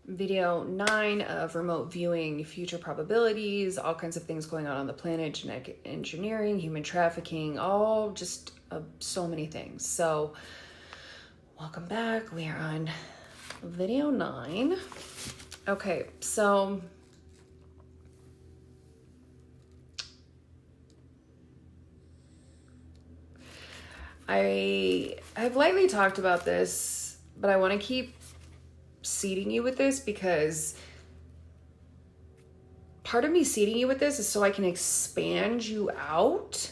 video 9 of remote viewing, future probabilities, all kinds of things going on the planet, genetic engineering, human trafficking, all just so many things. So welcome back. We are on video 9. Okay, so I have lightly talked about this, but I want to keep seeding you with this because part of me seeding you with this is so I can expand you out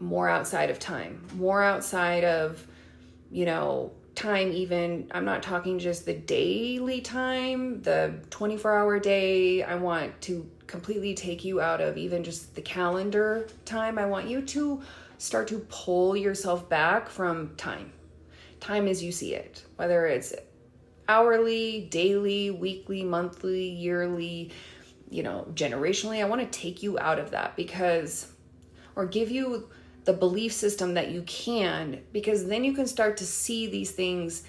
more outside of time, more outside of, time. Even I'm not talking just the daily time, the 24-hour day. I want to completely take you out of even just the calendar time. I want you to start to pull yourself back from time as you see it, whether it's hourly, daily, weekly, monthly, yearly, generationally. I want to take you out of that or give you the belief system that you can, because then you can start to see these things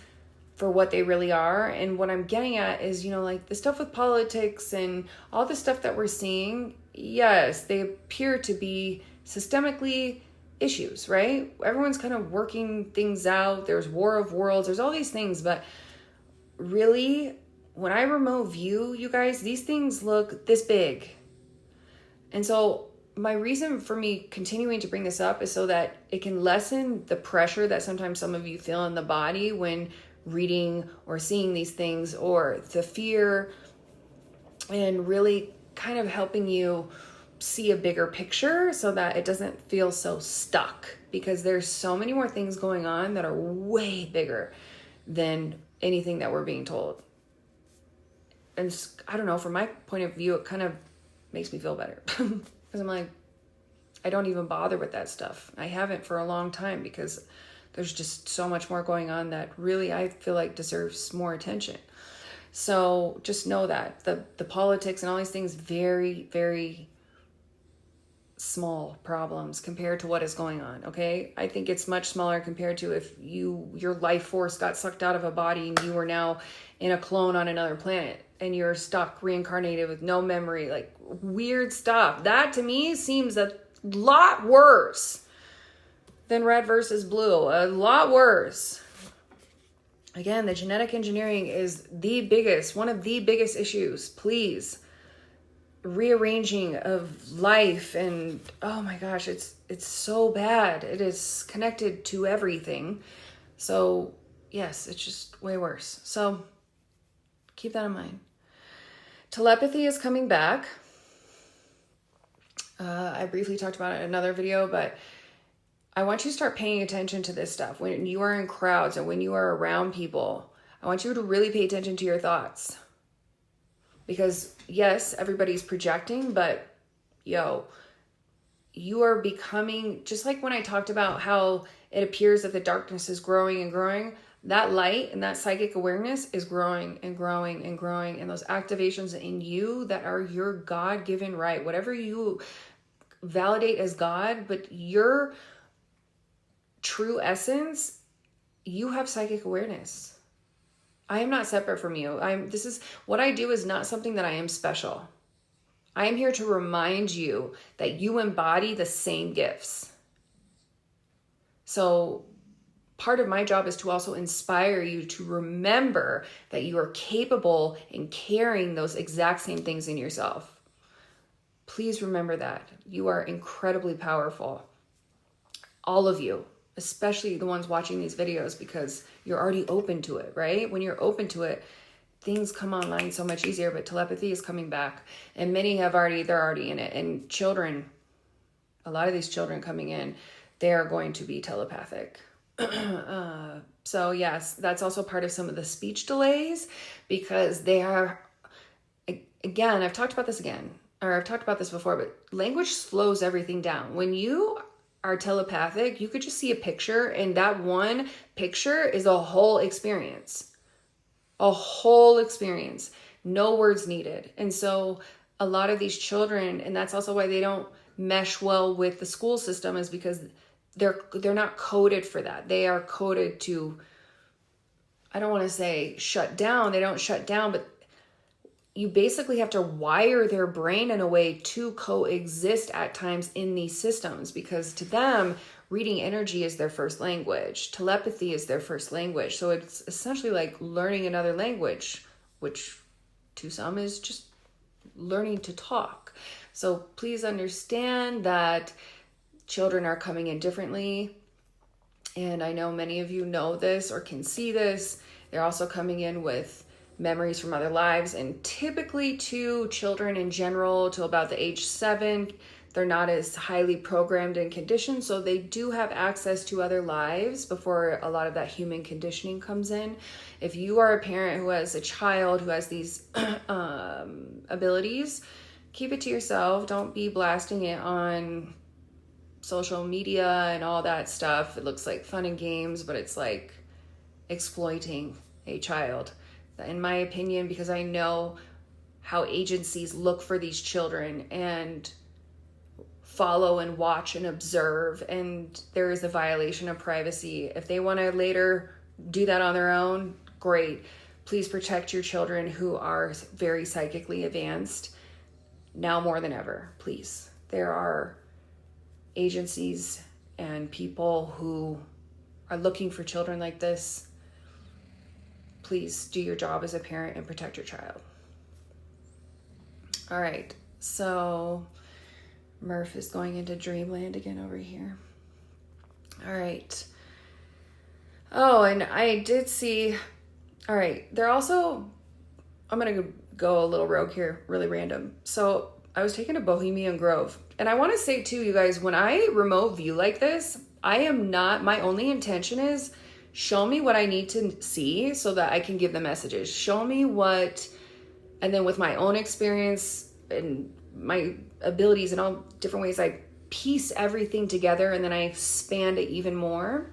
for what they really are. And what I'm getting at is, like the stuff with politics and all the stuff that we're seeing, yes, they appear to be systemically issues, right? Everyone's kind of working things out. There's war of worlds, there's all these things, but really, when I remote view, you guys, these things look this big. And so my reason for me continuing to bring this up is so that it can lessen the pressure that sometimes some of you feel in the body when reading or seeing these things, or the fear, and really kind of helping you see a bigger picture so that it doesn't feel so stuck, because there's so many more things going on that are way bigger than anything that we're being told. And I don't know, from my point of view, it kind of makes me feel better because I'm like, I don't even bother with that stuff. I haven't for a long time because there's just so much more going on that really I feel like deserves more attention. So just know that the politics and all these things, very, very small problems compared to what is going on. Okay, I think it's much smaller compared to if your life force got sucked out of a body and you were now in a clone on another planet and you're stuck reincarnated with no memory, like weird stuff. That to me seems a lot worse than red versus blue. A lot worse. Again, the genetic engineering is one of the biggest issues. Please, rearranging of life, and oh my gosh, it's so bad. It is connected to everything. So yes, it's just way worse. So keep that in mind. Telepathy is coming back. I briefly talked about it in another video, but I want you to start paying attention to this stuff when you are in crowds and when you are around people. I want you to really pay attention to your thoughts. Because yes, everybody's projecting, but you are becoming, just like when I talked about how it appears that the darkness is growing and growing, that light and that psychic awareness is growing and growing and growing. And those activations in you that are your God-given right, whatever you validate as God, but your true essence, you have psychic awareness. I am not separate from you. What I do is not something that I am special. I am here to remind you that you embody the same gifts. So part of my job is to also inspire you to remember that you are capable in carrying those exact same things in yourself. Please remember that. You are incredibly powerful. All of you. Especially the ones watching these videos, because you're already open to it, right? When you're open to it, things come online so much easier. But telepathy is coming back, and many they're already in it. And children, a lot of these children coming in, they are going to be telepathic. So yes, that's also part of some of the speech delays, because they are, again, I've talked about this before, but language slows everything down. When you are telepathic, you could just see a picture, and that one picture is a whole experience. No words needed. And so a lot of these children, and that's also why they don't mesh well with the school system, is because they're not coded for that. They are coded to, I don't want to say shut down. They don't shut down, but you basically have to wire their brain in a way to coexist at times in these systems, because to them, reading energy is their first language. Telepathy is their first language. So it's essentially like learning another language, which to some is just learning to talk. So please understand that children are coming in differently. And I know many of you know this or can see this. They're also coming in with memories from other lives, and typically to children in general till about the age 7, they're not as highly programmed and conditioned, so they do have access to other lives before a lot of that human conditioning comes in. If you are a parent who has a child who has these abilities, keep it to yourself. Don't be blasting it on social media and all that stuff. It looks like fun and games, but it's like exploiting a child, in my opinion, because I know how agencies look for these children and follow and watch and observe, and there is a violation of privacy. If they want to later do that on their own, great. Please protect your children who are very psychically advanced now more than ever, please. There are agencies and people who are looking for children like this. Please do your job as a parent and protect your child. All right, so Murph is going into dreamland again over here. All right. Oh, and I did see, all right, they're also, I'm going to go a little rogue here, really random. So I was taken to Bohemian Grove, and I want to say too, you guys, when I remote view like this, I am not, my only intention is show me what I need to see so that I can give the messages. Show me what, and then with my own experience and my abilities and all different ways, I piece everything together, and then I expand it even more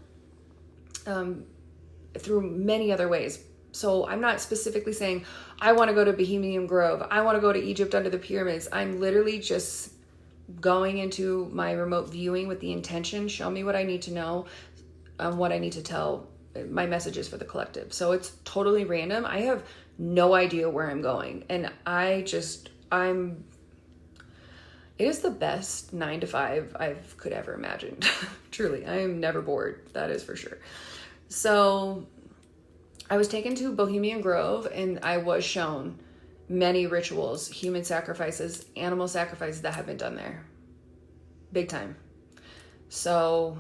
through many other ways. So I'm not specifically saying, I want to go to Bohemian Grove, I want to go to Egypt under the pyramids. I'm literally just going into my remote viewing with the intention, show me what I need to know, what I need to tell, my messages for the collective. So it's totally random. I have no idea where I'm going. And it is the best 9 to 5 I could ever imagine. Truly, I am never bored. That is for sure. So I was taken to Bohemian Grove, and I was shown many rituals, human sacrifices, animal sacrifices that have been done there. Big time. So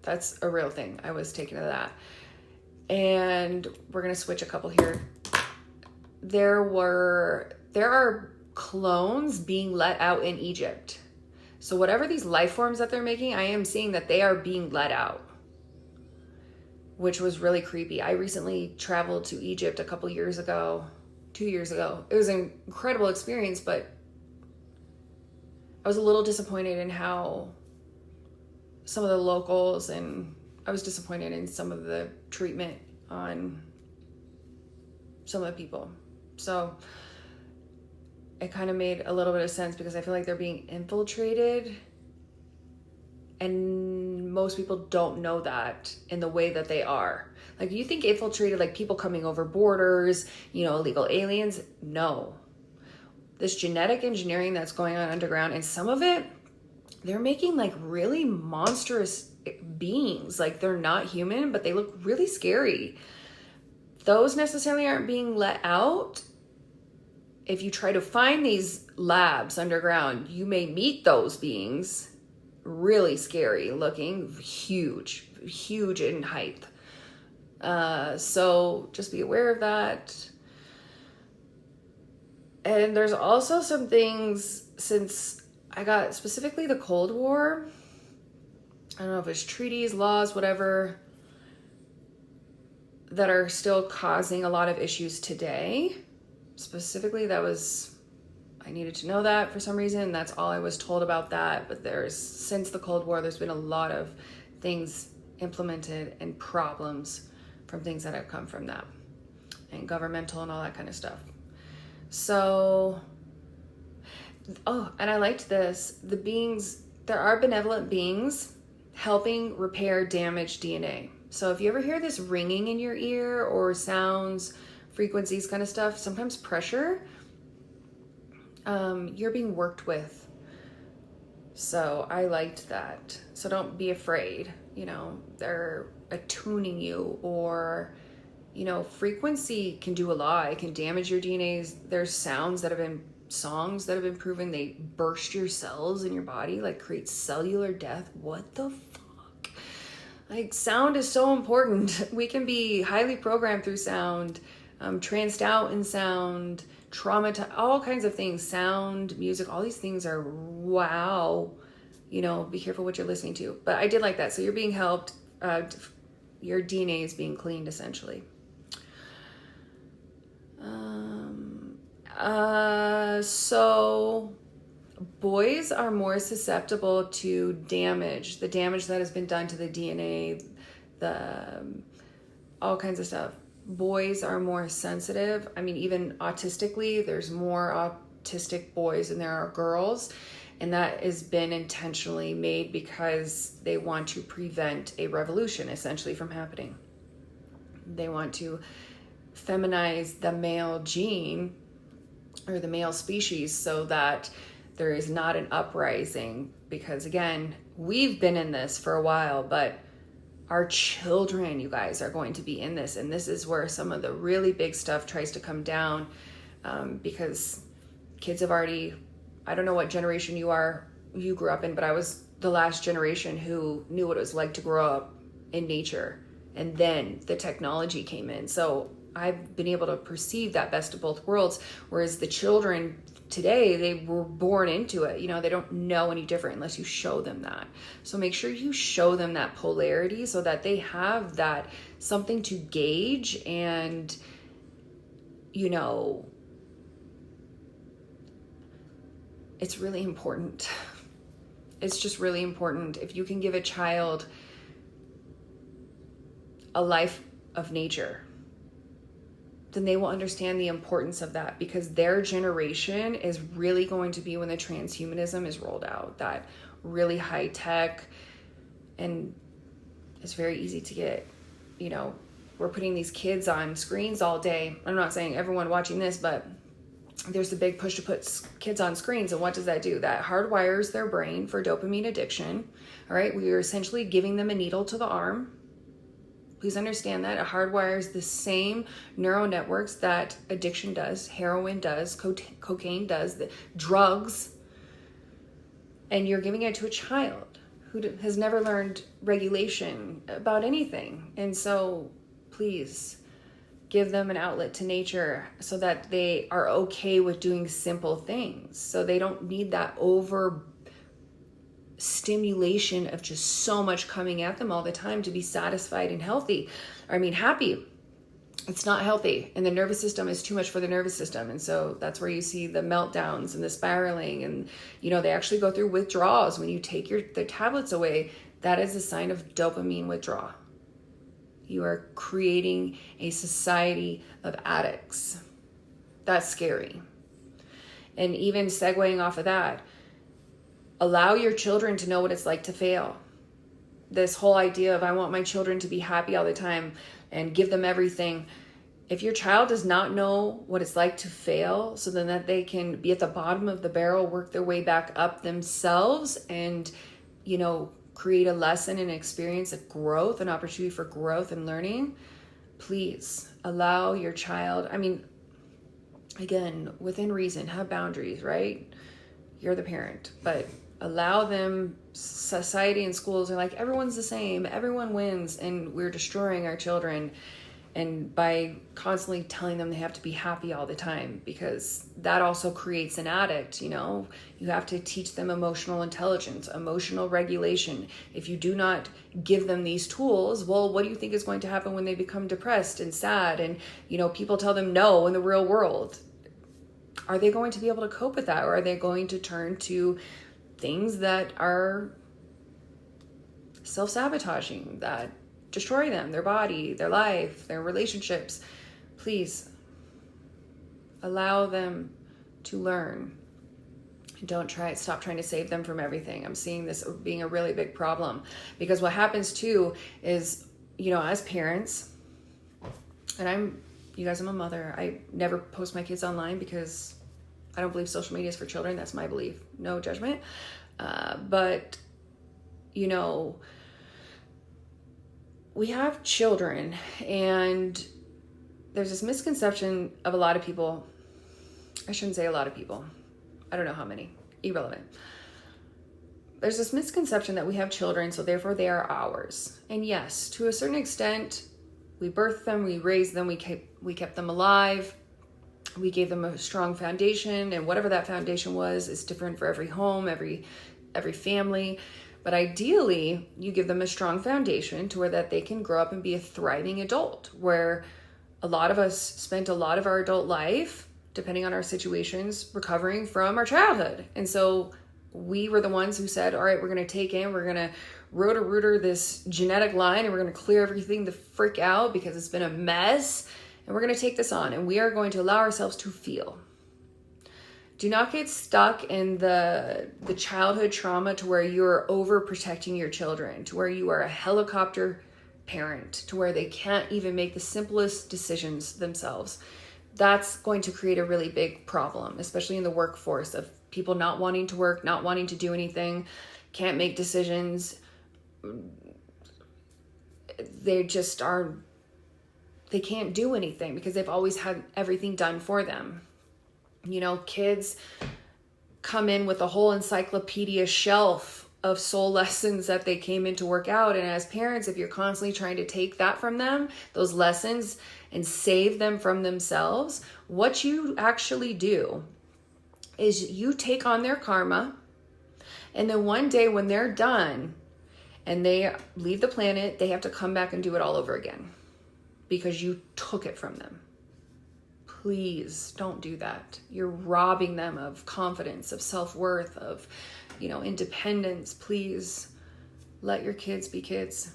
that's a real thing. I was taken to that. And we're going to switch a couple here. There are clones being let out in Egypt. So whatever these life forms that they're making, I am seeing that they are being let out, which was really creepy. I recently traveled to Egypt a couple years ago, 2 years ago. It was an incredible experience, but I was a little disappointed in how some of the locals, and I was disappointed in some of the treatment on some of the people. So it kind of made a little bit of sense, because I feel like they're being infiltrated, and most people don't know that in the way that they are. Like, you think infiltrated like people coming over borders, illegal aliens? No. This genetic engineering that's going on underground, and some of it, they're making like really monstrous beings. Like, they're not human, but they look really scary. Those necessarily aren't being let out. If you try to find these labs underground, you may meet those beings. Really scary looking, huge in height. So just be aware of that. And there's also some things, since I got specifically the Cold War, I don't know if it's treaties, laws, whatever, that are still causing a lot of issues today. Specifically, I needed to know that for some reason. That's all I was told about that. But since the Cold War, there's been a lot of things implemented and problems from things that have come from that, and governmental and all that kind of stuff. So, and I liked this. There are benevolent beings helping repair damaged DNA. So if you ever hear this ringing in your ear or sounds frequencies kind of stuff, sometimes pressure, you're being worked with. So I liked that. So don't be afraid, they're attuning you, or, frequency can do a lot. It can damage your DNAs. There's songs that have been proven they burst your cells in your body, like create cellular death. What the fuck? Like, sound is so important. We can be highly programmed through sound, tranced out in sound, all kinds of things, sound, music, all these things are wow. Be careful what you're listening to. But I did like that. So you're being helped. Your DNA is being cleaned, essentially. So boys are more susceptible to damage, the damage that has been done to the DNA, all kinds of stuff. Boys are more sensitive. I mean, even autistically, there's more autistic boys than there are girls. And that has been intentionally made because they want to prevent a revolution, essentially, from happening. They want to feminize the male gene or the male species so that there is not an uprising. Because again, we've been in this for a while, but our children, you guys, are going to be in this. And this is where some of the really big stuff tries to come down, because kids have already, I don't know what generation you grew up in, but I was the last generation who knew what it was like to grow up in nature. And then the technology came in. So I've been able to perceive that best of both worlds. Whereas the children today, they were born into it. They don't know any different unless you show them that. So make sure you show them that polarity so that they have that something to gauge. And, it's really important. It's just really important. If you can give a child a life of nature, then they will understand the importance of that, because their generation is really going to be when the transhumanism is rolled out, that really high tech, and it's very easy to get, we're putting these kids on screens all day. I'm not saying everyone watching this, but there's a big push to put kids on screens. And what does that do? That hardwires their brain for dopamine addiction. All right. We are essentially giving them a needle to the arm. Please understand that it hardwires the same neural networks that addiction does, heroin does, cocaine does, the drugs. And you're giving it to a child who has never learned regulation about anything. And so please give them an outlet to nature so that they are okay with doing simple things. So they don't need that over stimulation of just so much coming at them all the time to be satisfied and happy. It's not healthy, and the nervous system is too much for the nervous system. And so that's where you see the meltdowns and the spiraling, and they actually go through withdrawals when you take the tablets away. That is a sign of dopamine withdrawal. You are creating a society of addicts. That's scary. And even segueing off of that, allow your children to know what it's like to fail. This whole idea of I want my children to be happy all the time and give them everything. If your child does not know what it's like to fail, so then that they can be at the bottom of the barrel, work their way back up themselves, and, create a lesson and experience of growth, an opportunity for growth and learning, please allow your child, again, within reason, have boundaries, right? You're the parent, but allow them. Society and schools are like, everyone's the same, everyone wins, and we're destroying our children. And by constantly telling them they have to be happy all the time, because that also creates an addict. You have to teach them emotional intelligence, emotional regulation. If you do not give them these tools, well, what do you think is going to happen when they become depressed and sad? And, people tell them no in the real world. Are they going to be able to cope with that? Or are they going to turn to things that are self-sabotaging, that destroy them, their body, their life, their relationships? Please allow them to learn. Stop trying to save them from everything. I'm seeing this being a really big problem, because what happens too is, as parents, and I'm You guys, I'm a mother. I never post my kids online because I don't believe social media is for children. That's my belief. No judgment. But, you know, we have children, and there's this misconception of a lot of people. I shouldn't say a lot of people. I don't know how many. Irrelevant. There's this misconception that we have children, so therefore they are ours. And yes, to a certain extent, we birthed them, we raised them, we kept them alive. We gave them a strong foundation, and whatever that foundation was is different for every home, every family. But ideally, you give them a strong foundation to where that they can grow up and be a thriving adult, where a lot of us spent a lot of our adult life, depending on our situations, recovering from our childhood. And so we were the ones who said, all right, we're going to rotor this genetic line, and we're going to clear everything the frick out because it's been a mess. And we're going to take this on, and we are going to allow ourselves to feel. Do not get stuck in the childhood trauma to where you're overprotecting your children, to where you are a helicopter parent, to where they can't even make the simplest decisions themselves. That's going to create a really big problem, especially in the workforce, of people not wanting to work, not wanting to do anything, can't make decisions. They just are, they can't do anything because they've always had everything done for them. You know, kids come in with a whole encyclopedia shelf of soul lessons that they came in to work out. And as parents, if you're constantly trying to take that from them, those lessons, and save them from themselves, what you actually do is you take on their karma. And then one day when they're done and they leave the planet, they have to come back and do it all over again because you took it from them. Please don't do that. You're robbing them of confidence, of self-worth, of, you know, independence. Please let your kids be kids.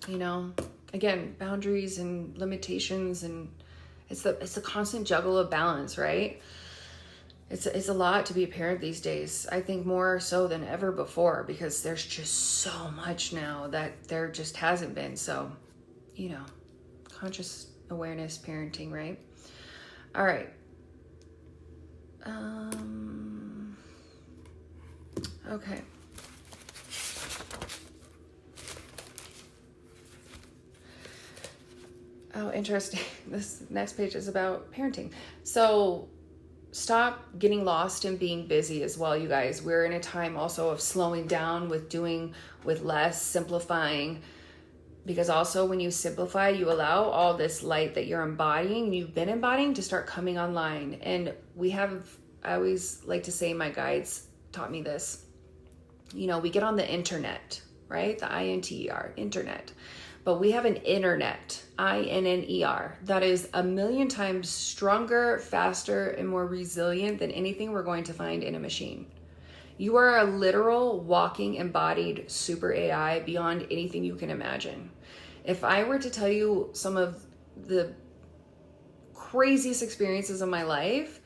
You know, again, boundaries and limitations, and it's a constant juggle of balance, right? It's a lot to be a parent these days. I think more so than ever before, because there's just so much now that there just hasn't been. So, you know, conscious awareness parenting, right? All right. Okay. Oh, interesting. This next page is about parenting. So stop getting lost in being busy as well, you guys. We're in a time also of slowing down, with doing with less, simplifying. Because also when you simplify, you allow all this light that you're embodying, you've been embodying, to start coming online. And I always like to say, my guides taught me this, you know, we get on the internet, right? The INTER, internet. But we have an internet, INNER, that is 1,000,000 times stronger, faster, and more resilient than anything we're going to find in a machine. You are a literal walking embodied super AI beyond anything you can imagine. If I were to tell you some of the craziest experiences of my life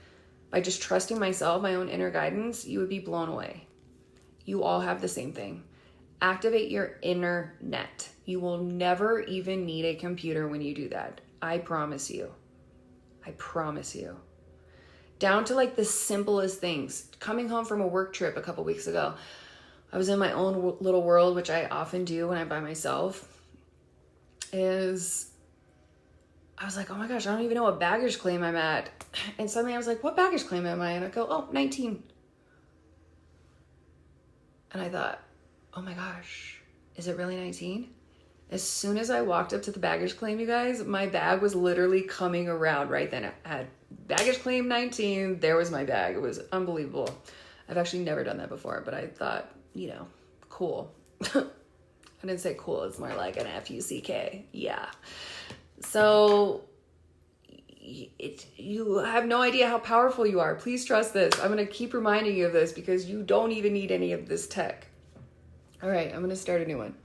by just trusting myself, my own inner guidance, you would be blown away. You all have the same thing. Activate your inner net. You will never even need a computer when you do that. I promise you. I promise you. Down to like the simplest things. Coming home from a work trip a couple weeks ago, I was in my own little world, which I often do when I'm by myself. I was like, oh my gosh, I don't even know what baggage claim I'm at. And suddenly I was like, what baggage claim am I? And I go, oh, 19. And I thought, oh my gosh, is it really 19? As soon as I walked up to the baggage claim, you guys, my bag was literally coming around right then. I had baggage claim 19. There was my bag. It was unbelievable. I've actually never done that before, but I thought, you know, cool. I didn't say cool. It's more like an F-U-C-K. Yeah. So you have no idea how powerful you are. Please trust this. I'm going to keep reminding you of this because you don't even need any of this tech. All right, I'm going to start a new one.